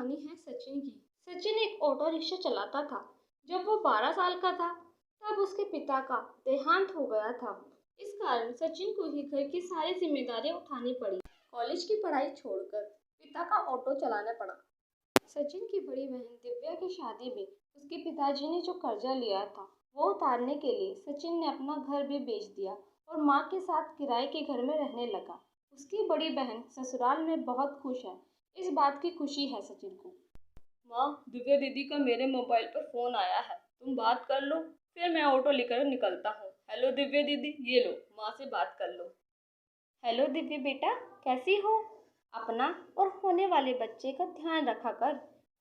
कहानी है सचिन की। सचिन एक ऑटो रिक्शा चलाता था। जब वो 12 साल का था, तब उसके पिता का देहांत हो गया था। इस कारण सचिन को ही घर की सारी जिम्मेदारियां उठानी पड़ी। कॉलेज की पढ़ाई छोड़कर पिता का ऑटो चलाना पड़ा। सचिन की बड़ी बहन दिव्या की शादी में उसके पिताजी ने जो कर्जा लिया था, वो उतारने के लिए सचिन ने अपना घर भी बेच दिया और माँ के साथ किराए के घर में रहने लगा। उसकी बड़ी बहन ससुराल में बहुत खुश है। इस बात की खुशी है सचिन को। माँ, दिव्या दीदी का मेरे मोबाइल पर फोन आया है, तुम बात कर लो, फिर मैं ऑटो लेकर निकलता हूँ। हेलो दिव्या दीदी, ये लो, माँ से बात कर लो। हेलो दिव्या बेटा, कैसी हो? अपना और होने वाले बच्चे का ध्यान रखा कर,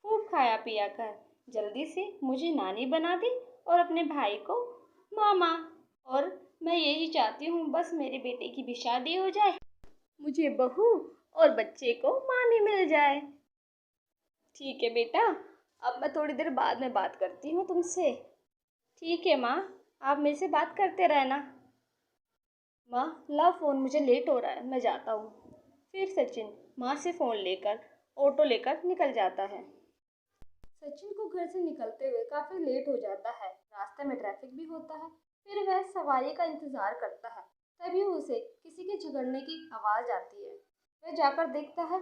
खूब खाया पिया कर। जल्दी से मुझे नानी बना दे और अपने भाई को मामा। और मैं यही चाहती हूँ, बस मेरे बेटे की भी शादी हो जाए, मुझे बहू और बच्चे को मामी मिल जाए। ठीक है बेटा, अब मैं थोड़ी देर बाद में बात करती हूँ तुमसे। ठीक है माँ, आप मेरे से बात करते रहना। माँ, ला फ़ोन, मुझे लेट हो रहा है, मैं जाता हूँ। फिर सचिन माँ से फ़ोन लेकर ऑटो लेकर निकल जाता है। सचिन को घर से निकलते हुए काफ़ी लेट हो जाता है। रास्ते में ट्रैफिक भी होता है। फिर वह सवारी का इंतज़ार करता है। तभी उसे किसी के झगड़ने की आवाज़ आती है। वह जाकर देखता है।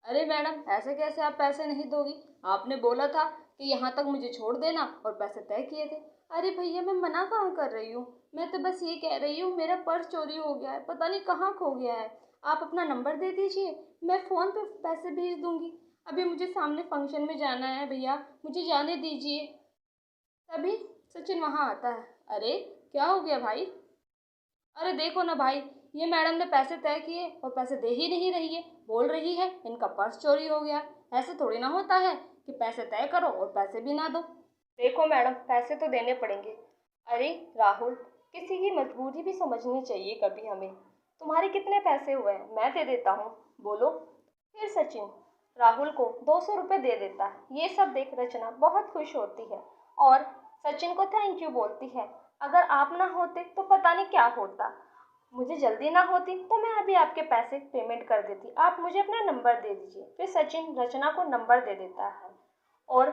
अरे मैडम, ऐसे कैसे आप पैसे नहीं दोगी? आपने बोला था कि यहाँ तक मुझे छोड़ देना और पैसे तय किए थे। अरे भैया, मैं मना कहाँ कर रही हूँ, मैं तो बस ये कह रही हूँ मेरा पर्स चोरी हो गया है, पता नहीं कहाँ खो गया है। आप अपना नंबर दे दीजिए, मैं फ़ोन पे पैसे भेज दूँगी। अभी मुझे सामने फंक्शन में जाना है भैया, मुझे जाने दीजिए। तभी सचिन वहाँ आता है। अरे, क्या हो गया भाई? अरे देखो ना भाई, ये मैडम ने पैसे तय किए और पैसे दे ही नहीं रही है। बोल रही है इनका पर्स चोरी हो गया। ऐसे थोड़ी ना होता है कि पैसे तय करो और पैसे भी ना दो। देखो मैडम, पैसे तो देने पड़ेंगे। अरे राहुल, किसी की मजबूरी भी समझनी चाहिए कभी हमें। तुम्हारे कितने पैसे हुए हैं, मैं दे देता हूँ, बोलो। फिर सचिन राहुल को 200 रुपये दे देता है। ये सब देख रचना बहुत खुश होती है और सचिन को थैंक यू बोलती है। अगर आप ना होते तो पता नहीं क्या होता। मुझे जल्दी ना होती तो मैं अभी आपके पैसे पेमेंट कर देती। आप मुझे अपना नंबर दे दीजिए। फिर सचिन रचना को नंबर दे देता है और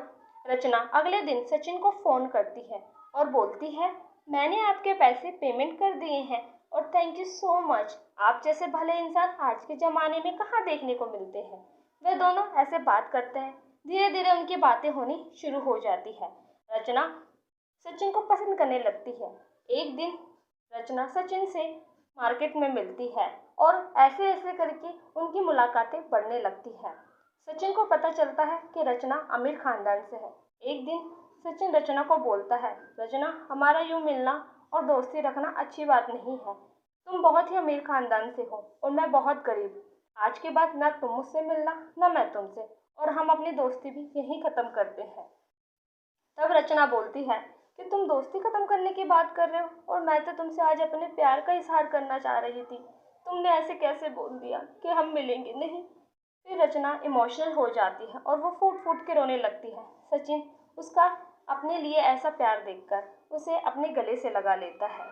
रचना अगले दिन सचिन को फ़ोन करती है और बोलती है, मैंने आपके पैसे पेमेंट कर दिए हैं और थैंक यू सो मच। आप जैसे भले इंसान आज के ज़माने में कहाँ देखने को मिलते हैं। वे दोनों ऐसे बात करते हैं। धीरे धीरे उनकी बातें होनी शुरू हो जाती है। रचना सचिन को पसंद करने लगती है। एक दिन रचना सचिन से मार्केट में मिलती है और ऐसे ऐसे करके उनकी मुलाकातें बढ़ने लगती है। सचिन को पता चलता है कि रचना अमीर खानदान से है। एक दिन सचिन रचना को बोलता है, रचना, हमारा यूं मिलना और दोस्ती रखना अच्छी बात नहीं है। तुम बहुत ही अमीर खानदान से हो और मैं बहुत गरीब। आज के बाद ना तुम मुझसे मिलना ना मैं तुमसे, और हम अपनी दोस्ती भी यहीं ख़त्म करते हैं। तब रचना बोलती है कि तुम दोस्ती खत्म करने की बात कर रहे हो और मैं तो तुमसे आज अपने प्यार का इजहार करना चाह रही थी। तुमने ऐसे कैसे बोल दिया कि हम मिलेंगे नहीं। फिर रचना इमोशनल हो जाती है और वो फूट फूट के रोने लगती है। सचिन उसका अपने लिए ऐसा प्यार देखकर उसे अपने गले से लगा लेता है।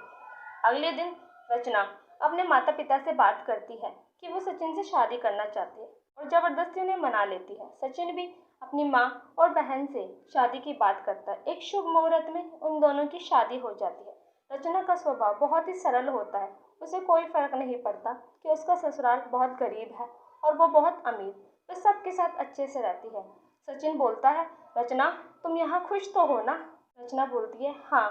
अगले दिन रचना अपने माता पिता से बात करती है कि वो सचिन से शादी करना चाहती है और ज़बरदस्ती उन्हें मना लेती है। सचिन भी अपनी माँ और बहन से शादी की बात करता है। एक शुभ मुहूर्त में उन दोनों की शादी हो जाती है। रचना का स्वभाव बहुत ही सरल होता है। उसे कोई फर्क नहीं पड़ता कि उसका ससुराल बहुत गरीब है और वो बहुत अमीर। वो सबके साथ अच्छे से रहती है। सचिन बोलता है, रचना, तुम यहाँ खुश तो हो ना? रचना बोलती है, हाँ।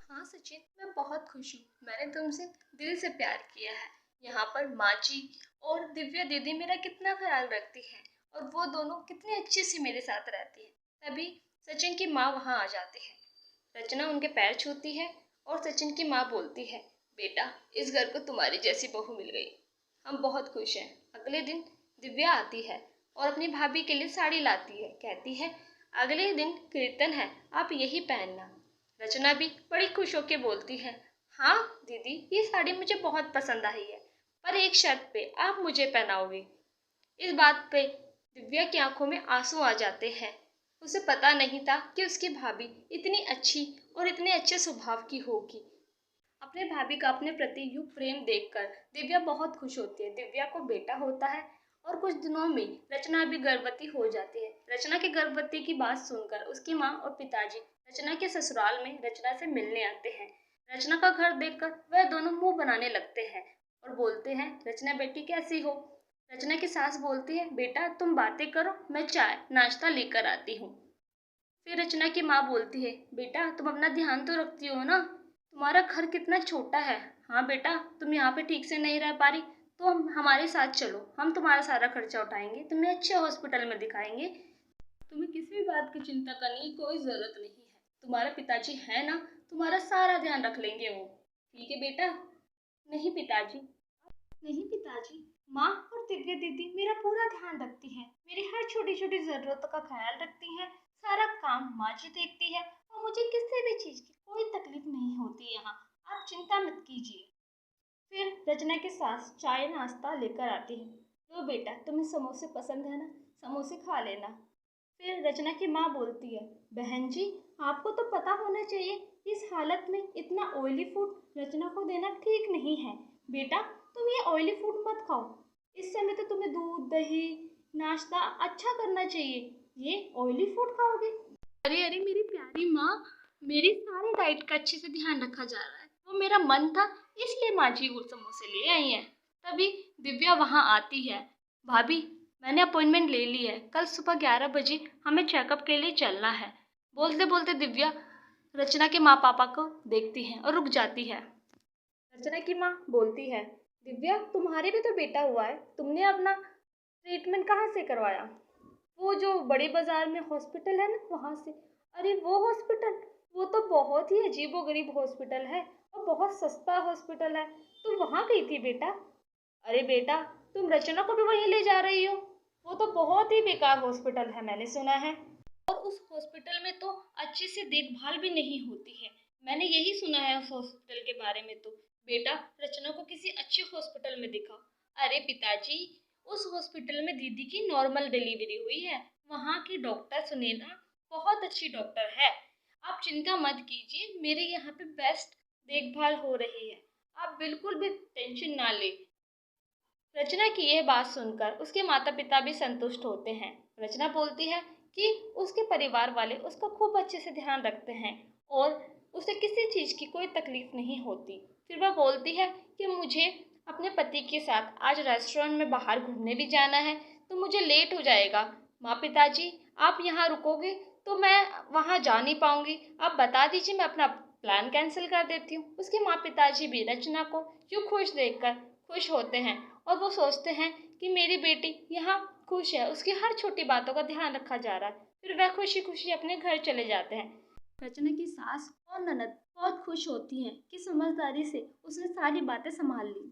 हाँ सचिन, मैं बहुत खुश हूँ। मैंने तुमसे दिल से प्यार किया है। यहाँ पर माँ जी और दिव्या दीदी मेरा कितना ख्याल रखती हैं और वो दोनों कितने अच्छे से मेरे साथ रहती हैं। तभी सचिन की माँ वहाँ आ जाती है। रचना उनके पैर छूती है और सचिन की माँ बोलती है, बेटा, इस घर को तुम्हारी जैसी बहू मिल गई, हम बहुत खुश हैं। अगले दिन दिव्या आती है और अपनी भाभी के लिए साड़ी लाती है। कहती है, अगले दिन कीर्तन है, आप यही पहनना। रचना भी बड़ी खुश होकर बोलती है, हाँ दीदी, ये साड़ी मुझे बहुत पसंद आई है, पर एक शर्त पे, आप मुझे पहनाओगे। इस बात पे दिव्या की आंखों में आंसू आ जाते हैं। उसे पता नहीं था कि उसकी भाभी इतनी अच्छी और इतने अच्छे स्वभाव की होगी। अपने भाभी का अपने प्रति यूं प्रेम देखकर दिव्या बहुत खुश होती है। दिव्या को बेटा होता है और कुछ दिनों में रचना भी गर्भवती हो जाती है। रचना के गर्भवती की बात सुनकर उसकी माँ और पिताजी रचना के ससुराल में रचना से मिलने आते हैं। रचना का घर देखकर वह दोनों मुंह बनाने लगते हैं और बोलते हैं, रचना बेटी कैसी हो? रचना की सास बोलती है, बेटा तुम बातें करो, मैं चाय नाश्ता लेकर आती हूँ। फिर रचना की माँ बोलती है, बेटा तुम अपना ध्यान तो रखती हो ना, तुम्हारा घर कितना छोटा है। हाँ बेटा, तुम यहाँ पे ठीक से नहीं रह पा रही तो हमारे साथ चलो, हम तुम्हारा सारा खर्चा उठाएंगे, तुम्हें अच्छे हॉस्पिटल में दिखाएंगे, तुम्हें किसी भी बात की चिंता करने की कोई जरूरत नहीं है। तुम्हारे पिताजी है ना, तुम्हारा सारा ध्यान रख लेंगे वो। ठीक है बेटा? नहीं पिताजी। नहीं पिताजी, माँ और दिव्या दीदी मेरा पूरा ध्यान रखती है, मेरी हर छोटी छोटी जरूरतों का ख्याल रखती है, सारा काम माँ जी देखती है और मुझे किसी भी चीज की कोई तकलीफ नहीं होती यहाँ। आप चिंता मत कीजिए। फिर रचना की सास चाय नाश्ता लेकर आती है। लो बेटा, तुम्हें समोसे पसंद है ना, समोसे खा लेना। फिर रचना की माँ बोलती है, बहन जी आपको तो पता होना चाहिए इस हालत में इतना ऑयली फूड रचना को देना ठीक नहीं है। बेटा तुम ये ऑयली फूड मत खाओ, इस समय तो तुम्हें दूध दही नाश्ता अच्छा करना चाहिए, ये ऑयली फूड खाओगे? अरे अरे मेरी प्यारी माँ, मेरी सारी डाइट का अच्छे से ध्यान रखा जा रहा है, वो मेरा मन था इसलिए माँ जी वो समोसे ले आई हैं। तभी दिव्या वहाँ आती है। भाभी, मैंने अपॉइंटमेंट ले ली है, कल सुबह 11 बजे हमें चेकअप के लिए चलना है। बोलते बोलते दिव्या रचना के माँ पापा को देखती है और रुक जाती है। रचना की माँ बोलती है, दिव्या तुम्हारे भी तो बेटा हुआ है, तुमने अपना ट्रीटमेंट कहाँ से करवाया? वो जो बड़े बाजार में हॉस्पिटल है ना, वहाँ से। अरे वो हॉस्पिटल, वो तो बहुत ही अजीबोगरीब हॉस्पिटल है और बहुत सस्ता हॉस्पिटल है, तुम वहाँ गई थी बेटा? अरे बेटा, तुम रचना को भी वहीं ले जा रही हो? वो तो बहुत ही बेकार हॉस्पिटल है, मैंने सुना है। और उस हॉस्पिटल में तो अच्छे से देखभाल भी नहीं होती है, मैंने यही सुना है उस हॉस्पिटल के बारे में। तो बेटा रचना को किसी अच्छे हॉस्पिटल में दिखाओ। अरे पिताजी, उस हॉस्पिटल में दीदी की नॉर्मल डिलीवरी हुई है, वहाँ की डॉक्टर सुनैना बहुत अच्छी डॉक्टर है, आप चिंता मत कीजिए, मेरे यहाँ पे बेस्ट देखभाल हो रही है, आप बिल्कुल भी टेंशन ना ले। रचना की यह बात सुनकर उसके माता पिता भी संतुष्ट होते हैं। रचना बोलती है कि उसके परिवार वाले उसका खूब अच्छे से ध्यान रखते हैं और उसे किसी चीज़ की कोई तकलीफ नहीं होती। फिर वह बोलती है कि मुझे अपने पति के साथ आज रेस्टोरेंट में बाहर घूमने भी जाना है, तो मुझे लेट हो जाएगा। माँ पिताजी आप यहाँ रुकोगे तो मैं वहाँ जा नहीं पाऊंगी, आप बता दीजिए, मैं अपना प्लान कैंसिल कर देती हूँ। उसके माँ पिताजी भी रचना को यूँ खुश देखकर खुश होते हैं और वो सोचते हैं कि मेरी बेटी यहाँ खुश है, उसकी हर छोटी बातों का ध्यान रखा जा रहा है। फिर वह खुशी खुशी अपने घर चले जाते हैं। रचना की सास और ननद बहुत खुश होती हैं कि समझदारी से उसने सारी बातें संभाल ली।